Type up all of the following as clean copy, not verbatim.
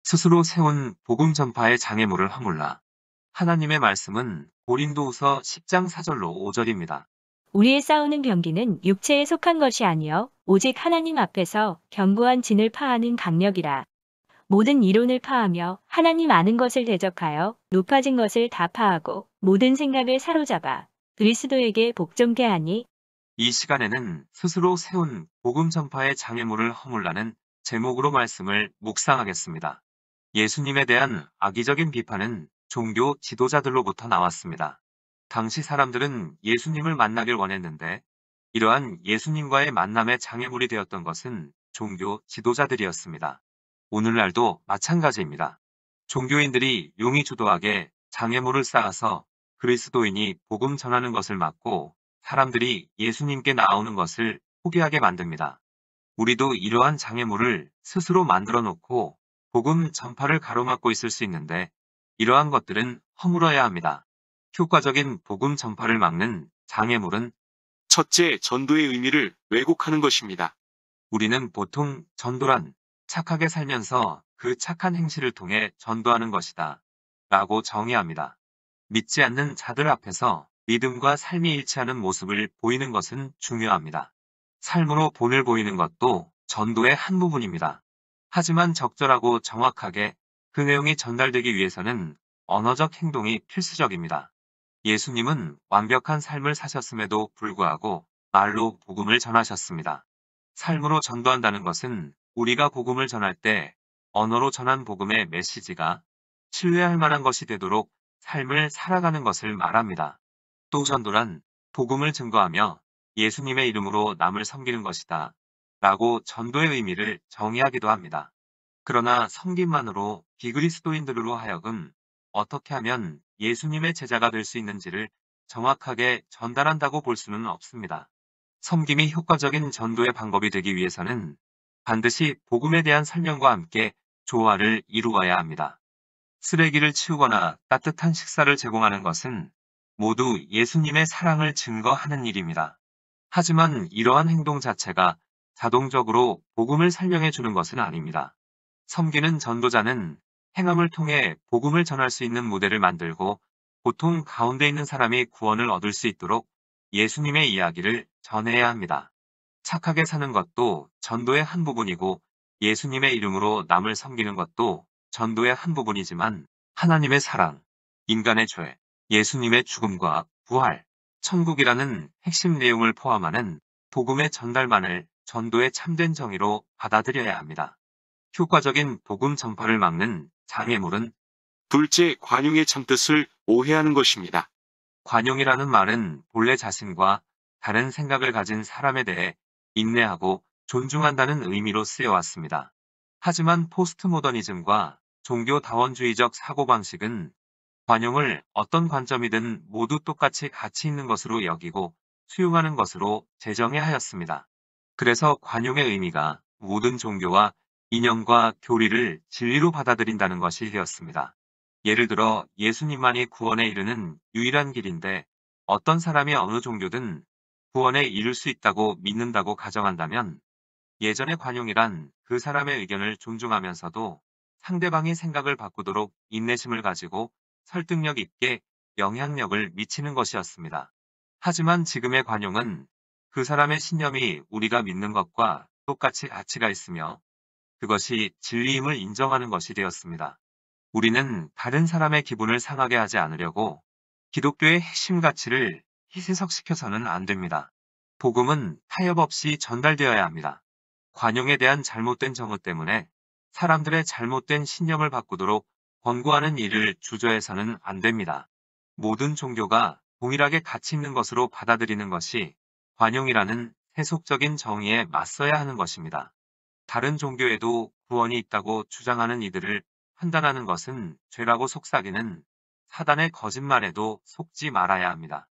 스스로 세운 복음 전파의 장애물을 허물라. 하나님의 말씀은 고린도후서 10장 4절로 5절입니다. 우리의 싸우는 병기는 육체에 속한 것이 아니요 오직 하나님 앞에서 견고한 진을 파하는 강력이라. 모든 이론을 파하며 하나님 아는 것을 대적하여 높아진 것을 다 파하고 모든 생각을 사로잡아 그리스도에게 복종케 하니. 이 시간에는 스스로 세운 복음 전파의 장애물을 허물라는 제목으로 말씀을 묵상하겠습니다. 예수님에 대한 악의적인 비판은 종교 지도자들로부터 나왔습니다. 당시 사람들은 예수님을 만나길 원했는데 이러한 예수님과의 만남의 장애물이 되었던 것은 종교 지도자들이었습니다. 오늘날도 마찬가지입니다. 종교인들이 용의주도하게 장애물을 쌓아서 그리스도인이 복음 전하는 것을 막고 사람들이 예수님께 나오는 것을 포기하게 만듭니다. 우리도 이러한 장애물을 스스로 만들어 놓고 복음 전파를 가로막고 있을 수 있는데 이러한 것들은 허물어야 합니다. 효과적인 복음 전파를 막는 장애물은 첫째, 전도의 의미를 왜곡하는 것입니다. 우리는 보통 전도란 착하게 살면서 그 착한 행실을 통해 전도하는 것이다 라고 정의합니다. 믿지 않는 자들 앞에서 믿음과 삶이 일치하는 모습을 보이는 것은 중요합니다. 삶으로 본을 보이는 것도 전도의 한 부분입니다. 하지만 적절하고 정확하게 그 내용이 전달되기 위해서는 언어적 행동이 필수적입니다. 예수님은 완벽한 삶을 사셨음에도 불구하고 말로 복음을 전하셨습니다. 삶으로 전도한다는 것은 우리가 복음을 전할 때 언어로 전한 복음의 메시지가 신뢰할 만한 것이 되도록 삶을 살아가는 것을 말합니다. 또 전도란 복음을 증거하며 예수님의 이름으로 남을 섬기는 것이다 라고 전도의 의미를 정의하기도 합니다. 그러나 섬김만으로 비그리스도인들로 하여금 어떻게 하면 예수님의 제자가 될 수 있는지를 정확하게 전달한다고 볼 수는 없습니다. 섬김이 효과적인 전도의 방법이 되기 위해서는 반드시 복음에 대한 설명과 함께 조화를 이루어야 합니다. 쓰레기를 치우거나 따뜻한 식사를 제공하는 것은 모두 예수님의 사랑을 증거하는 일입니다. 하지만 이러한 행동 자체가 자동적으로 복음을 설명해 주는 것은 아닙니다. 섬기는 전도자는 행함을 통해 복음을 전할 수 있는 무대를 만들고 고통 가운데 있는 사람이 구원을 얻을 수 있도록 예수님의 이야기를 전해야 합니다. 착하게 사는 것도 전도의 한 부분이고 예수님의 이름으로 남을 섬기는 것도 전도의 한 부분이지만 하나님의 사랑, 인간의 죄, 예수님의 죽음과 부활, 천국이라는 핵심 내용을 포함하는 복음의 전달만을 전도의 참된 정의로 받아들여야 합니다. 효과적인 복음 전파를 막는 장애물은 둘째, 관용의 참뜻을 오해하는 것입니다. 관용이라는 말은 본래 자신과 다른 생각을 가진 사람에 대해 인내하고 존중한다는 의미로 쓰여왔습니다. 하지만 포스트모더니즘과 종교다원주의적 사고방식은 관용을 어떤 관점이든 모두 똑같이 가치 있는 것으로 여기고 수용하는 것으로 제정해 하였습니다. 그래서 관용의 의미가 모든 종교와 이념과 교리를 진리로 받아들인다는 것이 되었습니다. 예를 들어 예수님만이 구원에 이르는 유일한 길인데 어떤 사람이 어느 종교든 구원에 이를 수 있다고 믿는다고 가정한다면 예전의 관용이란 그 사람의 의견을 존중하면서도 상대방의 생각을 바꾸도록 인내심을 가지고 설득력 있게 영향력을 미치는 것이었습니다. 하지만 지금의 관용은 그 사람의 신념이 우리가 믿는 것과 똑같이 가치가 있으며 그것이 진리임을 인정하는 것이 되었습니다. 우리는 다른 사람의 기분을 상하게 하지 않으려고 기독교의 핵심 가치를 희석시켜서는 안 됩니다. 복음은 타협 없이 전달되어야 합니다. 관용에 대한 잘못된 정의 때문에 사람들의 잘못된 신념을 바꾸도록 권고하는 일을 주저해서는 안 됩니다. 모든 종교가 동일하게 가치 있는 것으로 받아들이는 것이 관용이라는 세속적인 정의에 맞서야 하는 것입니다. 다른 종교에도 구원이 있다고 주장하는 이들을 판단하는 것은 죄라고 속삭이는 사단의 거짓말에도 속지 말아야 합니다.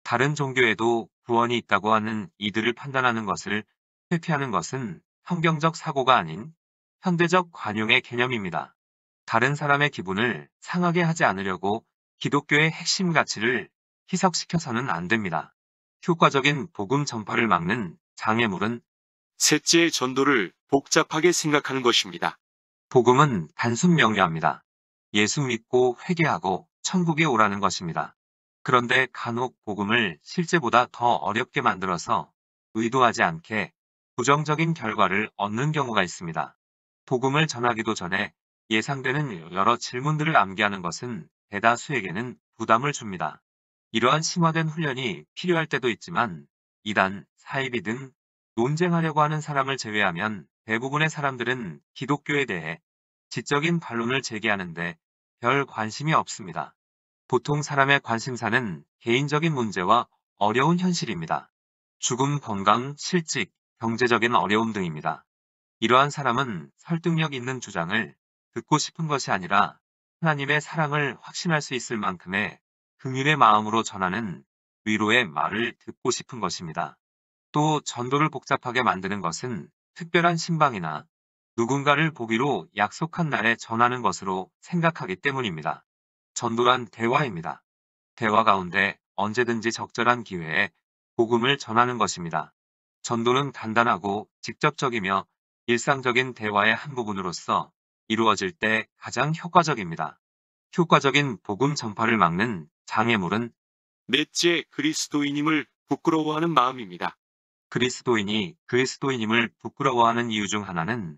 다른 종교에도 구원이 있다고 하는 이들을 판단하는 것을 회피하는 것은 성경적 사고가 아닌 현대적 관용의 개념입니다. 다른 사람의 기분을 상하게 하지 않으려고 기독교의 핵심 가치를 희석시켜서는 안 됩니다. 효과적인 복음 전파를 막는 장애물은 셋째, 전도를 복잡하게 생각하는 것입니다. 복음은 단순 명료합니다. 예수 믿고 회개하고 천국에 오라는 것입니다. 그런데 간혹 복음을 실제보다 더 어렵게 만들어서 의도하지 않게 부정적인 결과를 얻는 경우가 있습니다. 복음을 전하기도 전에 예상되는 여러 질문들을 암기하는 것은 대다수에게는 부담을 줍니다. 이러한 심화된 훈련이 필요할 때도 있지만 이단, 사이비 등 논쟁하려고 하는 사람을 제외하면 대부분의 사람들은 기독교에 대해 지적인 반론을 제기하는데 별 관심이 없습니다. 보통 사람의 관심사는 개인적인 문제와 어려운 현실입니다. 죽음, 건강, 실직, 경제적인 어려움 등입니다. 이러한 사람은 설득력 있는 주장을 듣고 싶은 것이 아니라 하나님의 사랑을 확신할 수 있을 만큼의 긍휼의 마음으로 전하는 위로의 말을 듣고 싶은 것입니다. 또 전도를 복잡하게 만드는 것은 특별한 신방이나 누군가를 보기로 약속한 날에 전하는 것으로 생각하기 때문입니다. 전도란 대화입니다. 대화 가운데 언제든지 적절한 기회에 복음을 전하는 것입니다. 전도는 간단하고 직접적이며 일상적인 대화의 한 부분으로서 이루어질 때 가장 효과적입니다. 효과적인 복음 전파를 막는 장애물은 넷째, 그리스도인임을 부끄러워하는 마음입니다. 그리스도인이 그리스도인임을 부끄러워하는 이유 중 하나는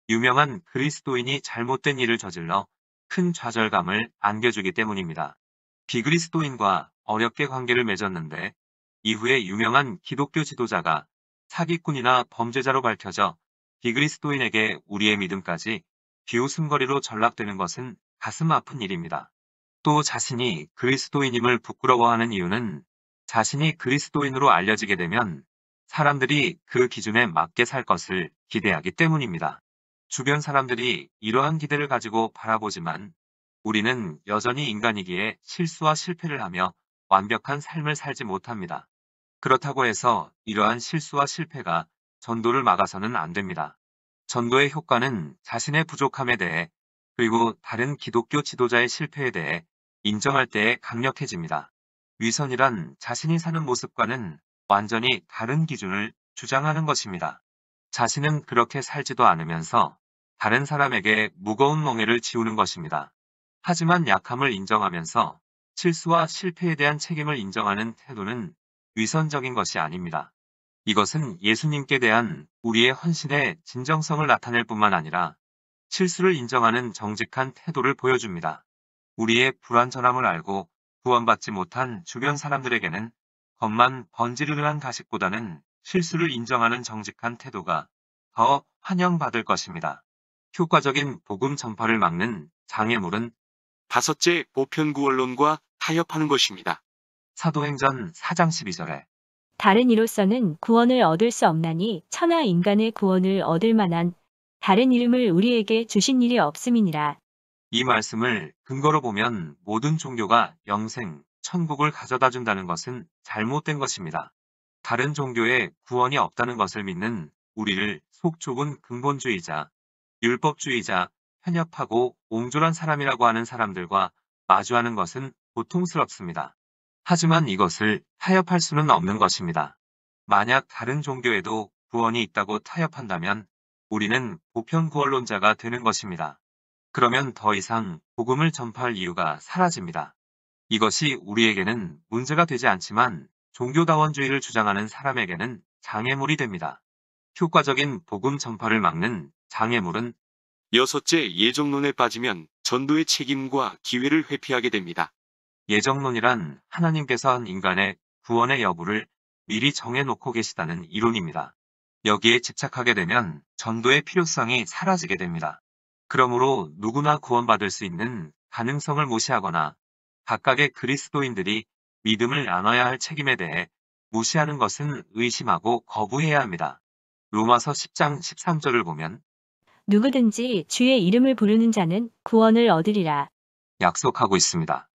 유명한 그리스도인이 잘못된 일을 저질러 큰 좌절감을 안겨주기 때문입니다. 비그리스도인과 어렵게 관계를 맺었는데 이후에 유명한 기독교 지도자가 사기꾼이나 범죄자로 밝혀져 비그리스도인에게 우리의 믿음까지 비웃음거리로 전락되는 것은 가슴 아픈 일입니다. 또 자신이 그리스도인임을 부끄러워하는 이유는 자신이 그리스도인으로 알려지게 되면 사람들이 그 기준에 맞게 살 것을 기대하기 때문입니다. 주변 사람들이 이러한 기대를 가지고 바라보지만 우리는 여전히 인간이기에 실수와 실패를 하며 완벽한 삶을 살지 못합니다. 그렇다고 해서 이러한 실수와 실패가 전도를 막아서는 안 됩니다. 전도의 효과는 자신의 부족함에 대해 그리고 다른 기독교 지도자의 실패에 대해 인정할 때에 강력해집니다. 위선이란 자신이 사는 모습과는 완전히 다른 기준을 주장하는 것입니다. 자신은 그렇게 살지도 않으면서 다른 사람에게 무거운 멍에를 지우는 것입니다. 하지만 약함을 인정하면서 실수와 실패에 대한 책임을 인정하는 태도는 위선적인 것이 아닙니다. 이것은 예수님께 대한 우리의 헌신의 진정성을 나타낼 뿐만 아니라 실수를 인정하는 정직한 태도를 보여줍니다. 우리의 불완전함을 알고 구원받지 못한 주변 사람들에게는 겉만 번지르르한 가식보다는 실수를 인정하는 정직한 태도가 더 환영받을 것입니다. 효과적인 복음 전파를 막는 장애물은 다섯째, 보편구원론과 타협하는 것입니다. 사도행전 4장 12절에 다른 이로서는 구원을 얻을 수 없나니 천하 인간의 구원을 얻을 만한 다른 이름을 우리에게 주신 일이 없음이니라. 이 말씀을 근거로 보면 모든 종교가 영생, 천국을 가져다 준다는 것은 잘못된 것입니다. 다른 종교에 구원이 없다는 것을 믿는 우리를 속 좁은 근본주의자, 율법주의자, 편협하고 옹졸한 사람이라고 하는 사람들과 마주하는 것은 고통스럽습니다. 하지만 이것을 타협할 수는 없는 것입니다. 만약 다른 종교에도 구원이 있다고 타협한다면 우리는 보편구원론자가 되는 것입니다. 그러면 더 이상 복음을 전파할 이유가 사라집니다. 이것이 우리에게는 문제가 되지 않지만 종교다원주의를 주장하는 사람에게는 장애물이 됩니다. 효과적인 복음 전파를 막는 장애물은 여섯째, 예정론에 빠지면 전도의 책임과 기회를 회피하게 됩니다. 예정론이란 하나님께서 한 인간의 구원의 여부를 미리 정해놓고 계시다는 이론입니다. 여기에 집착하게 되면 전도의 필요성이 사라지게 됩니다. 그러므로 누구나 구원받을 수 있는 가능성을 무시하거나 각각의 그리스도인들이 믿음을 나눠야 할 책임에 대해 무시하는 것은 의심하고 거부해야 합니다. 로마서 10장 13절을 보면 누구든지 주의 이름을 부르는 자는 구원을 얻으리라. 약속하고 있습니다.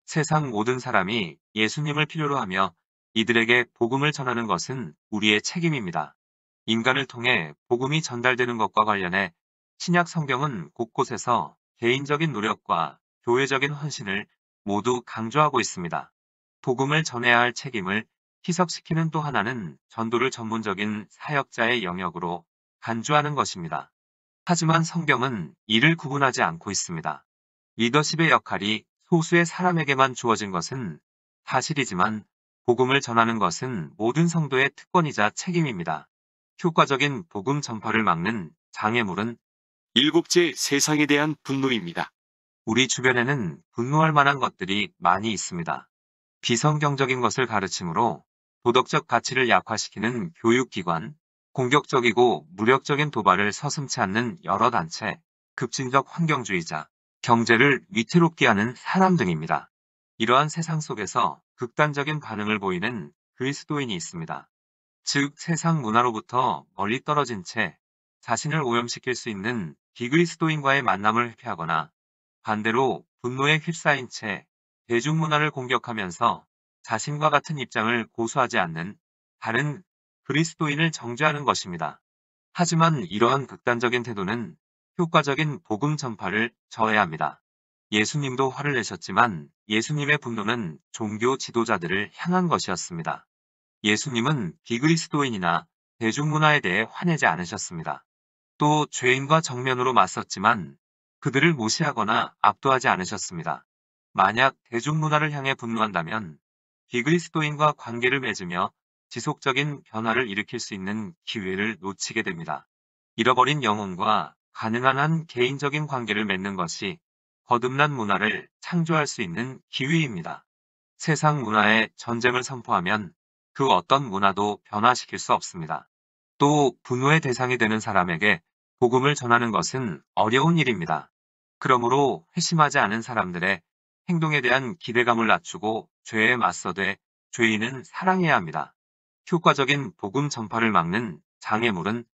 세상 모든 사람이 예수님을 필요로 하며 이들에게 복음을 전하는 것은 우리의 책임입니다. 인간을 통해 복음이 전달되는 것과 관련해 신약 성경은 곳곳에서 개인적인 노력과 교회적인 헌신을 모두 강조하고 있습니다. 복음을 전해야 할 책임을 희석시키는 또 하나는 전도를 전문적인 사역자의 영역으로 간주하는 것입니다. 하지만 성경은 이를 구분하지 않고 있습니다. 리더십의 역할이 소수의 사람에게만 주어진 것은 사실이지만 복음을 전하는 것은 모든 성도의 특권이자 책임입니다. 효과적인 복음 전파를 막는 장애물은 일곱째, 세상에 대한 분노입니다. 우리 주변에는 분노할 만한 것들이 많이 있습니다. 비성경적인 것을 가르침으로 도덕적 가치를 약화시키는 교육기관, 공격적이고 무력적인 도발을 서슴지 않는 여러 단체, 급진적 환경주의자, 경제를 위태롭게 하는 사람 등입니다. 이러한 세상 속에서 극단적인 반응을 보이는 그리스도인이 있습니다. 즉, 세상 문화로부터 멀리 떨어진 채 자신을 오염시킬 수 있는 비그리스도인과의 만남을 회피하거나 반대로 분노에 휩싸인 채 대중문화를 공격하면서 자신과 같은 입장을 고수하지 않는 다른 그리스도인을 정죄하는 것입니다. 하지만 이러한 극단적인 태도는 효과적인 복음 전파를 저해합니다. 예수님도 화를 내셨지만 예수님의 분노는 종교 지도자들을 향한 것이었습니다. 예수님은 비그리스도인이나 대중문화에 대해 화내지 않으셨습니다. 또 죄인과 정면으로 맞섰지만 그들을 무시하거나 압도하지 않으셨습니다. 만약 대중문화를 향해 분노한다면 비그리스도인과 관계를 맺으며 지속적인 변화를 일으킬 수 있는 기회를 놓치게 됩니다. 잃어버린 영혼과 가능한 한 개인적인 관계를 맺는 것이 거듭난 문화를 창조할 수 있는 기회입니다. 세상 문화에 전쟁을 선포하면 그 어떤 문화도 변화시킬 수 없습니다. 또 분노의 대상이 되는 사람에게 복음을 전하는 것은 어려운 일입니다. 그러므로 회심하지 않은 사람들의 행동에 대한 기대감을 낮추고 죄에 맞서되 죄인은 사랑해야 합니다. 효과적인 복음 전파를 막는 장애물은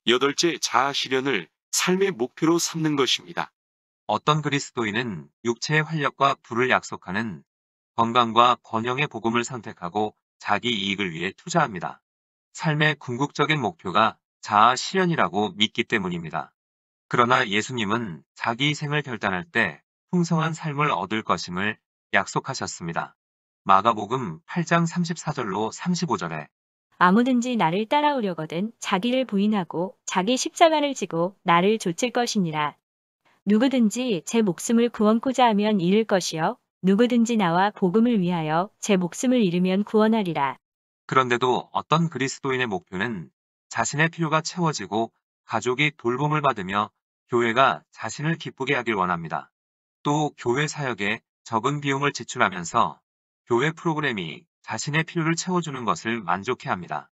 여덟째, 자아 실현을 삶의 목표로 삼는 것입니다. 어떤 그리스도인은 육체의 활력과 부를 약속하는 건강과 번영의 복음을 선택하고 자기 이익을 위해 투자합니다. 삶의 궁극적인 목표가 자아 실현이라고 믿기 때문입니다. 그러나 예수님은 자기 희생을 결단할 때 풍성한 삶을 얻을 것임을 약속하셨습니다. 마가복음 8장 34절로 35절에 아무든지 나를 따라오려거든 자기를 부인하고 자기 십자가를 지고 나를 좇을 것이니라. 누구든지 제 목숨을 구원코자 하면 잃을 것이요 누구든지 나와 복음을 위하여 제 목숨을 잃으면 구원하리라. 그런데도 어떤 그리스도인의 목표는 자신의 필요가 채워지고 가족이 돌봄을 받으며 교회가 자신을 기쁘게 하길 원합니다. 또 교회 사역에 적은 비용을 지출하면서 교회 프로그램이 자신의 필요를 채워주는 것을 만족해합니다.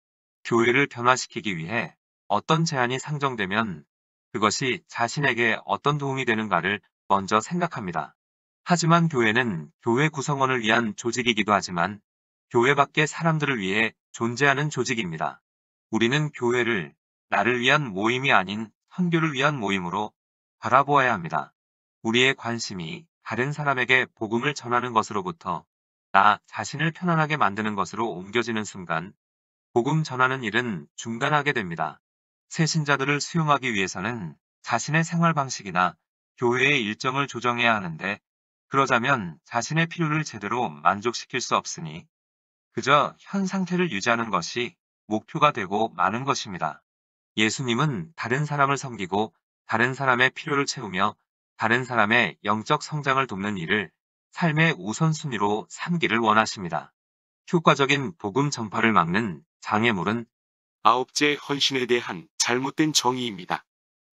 교회를 변화시키기 위해 어떤 제안이 상정되면 그것이 자신에게 어떤 도움이 되는가를 먼저 생각합니다. 하지만 교회는 교회 구성원을 위한 조직이기도 하지만 교회 밖의 사람들을 위해 존재하는 조직입니다. 우리는 교회를 나를 위한 모임이 아닌 선교를 위한 모임으로 바라보아야 합니다. 우리의 관심이 다른 사람에게 복음을 전하는 것으로부터 나 자신을 편안하게 만드는 것으로 옮겨지는 순간 복음 전하는 일은 중단하게 됩니다. 새 신자들을 수용하기 위해서는 자신의 생활 방식이나 교회의 일정을 조정해야 하는데 그러자면 자신의 필요를 제대로 만족시킬 수 없으니 그저 현 상태를 유지하는 것이 목표가 되고 마는 것입니다. 예수님은 다른 사람을 섬기고 다른 사람의 필요를 채우며 다른 사람의 영적 성장을 돕는 일을 삶의 우선순위로 삼기를 원하십니다. 효과적인 복음 전파를 막는 장애물은 아홉째, 헌신에 대한 잘못된 정의입니다.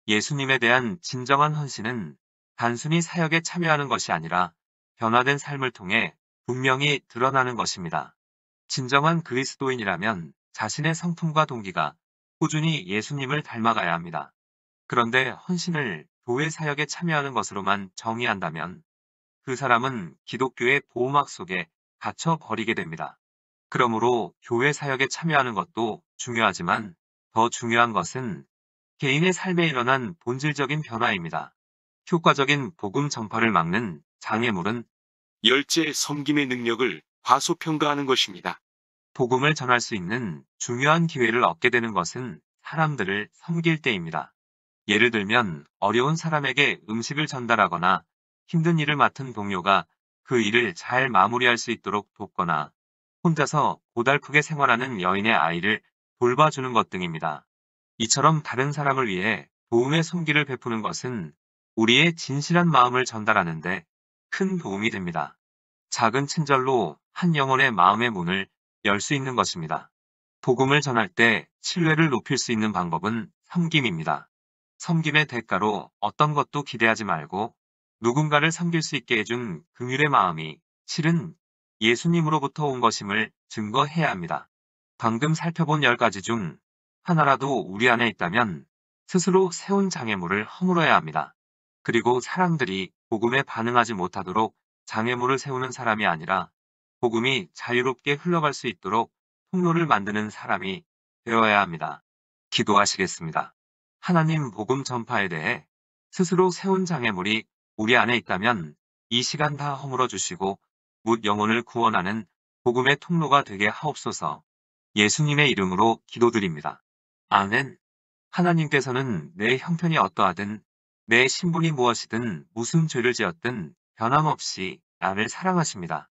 예수님에 대한 진정한 헌신은 단순히 사역에 참여하는 것이 아니라 변화된 삶을 통해 분명히 드러나는 것입니다. 진정한 그리스도인이라면 자신의 성품과 동기가 꾸준히 예수님을 닮아가야 합니다. 그런데 헌신을 교회 사역에 참여하는 것으로만 정의한다면 그 사람은 기독교의 보호막 속에 갇혀 버리게 됩니다. 그러므로 교회 사역에 참여하는 것도 중요하지만 더 중요한 것은 개인의 삶에 일어난 본질적인 변화입니다. 효과적인 복음 전파를 막는 장애물은 열째, 섬김의 능력을 과소평가하는 것입니다. 복음을 전할 수 있는 중요한 기회를 얻게 되는 것은 사람들을 섬길 때입니다. 예를 들면 어려운 사람에게 음식을 전달하거나 힘든 일을 맡은 동료가 그 일을 잘 마무리할 수 있도록 돕거나 혼자서 고달프게 생활하는 여인의 아이를 돌봐주는 것 등입니다. 이처럼 다른 사람을 위해 도움의 손길을 베푸는 것은 우리의 진실한 마음을 전달하는데 큰 도움이 됩니다. 작은 친절로 한 영혼의 마음의 문을 열 수 있는 것입니다. 복음을 전할 때 신뢰를 높일 수 있는 방법은 섬김입니다. 섬김의 대가로 어떤 것도 기대하지 말고 누군가를 섬길 수 있게 해준 긍휼의 마음이 실은 예수님으로부터 온 것임을 증거해야 합니다. 방금 살펴본 10가지 중 하나라도 우리 안에 있다면 스스로 세운 장애물을 허물어야 합니다. 그리고 사람들이 복음에 반응하지 못하도록 장애물을 세우는 사람이 아니라 복음이 자유롭게 흘러갈 수 있도록 통로를 만드는 사람이 되어야 합니다. 기도하시겠습니다. 하나님, 복음 전파에 대해 스스로 세운 장애물이 우리 안에 있다면 이 시간 다 허물어 주시고 뭇 영혼을 구원하는 복음의 통로가 되게 하옵소서. 예수님의 이름으로 기도드립니다. 아멘. 하나님께서는 내 형편이 어떠하든 내 신분이 무엇이든 무슨 죄를 지었든 변함없이 나를 사랑하십니다.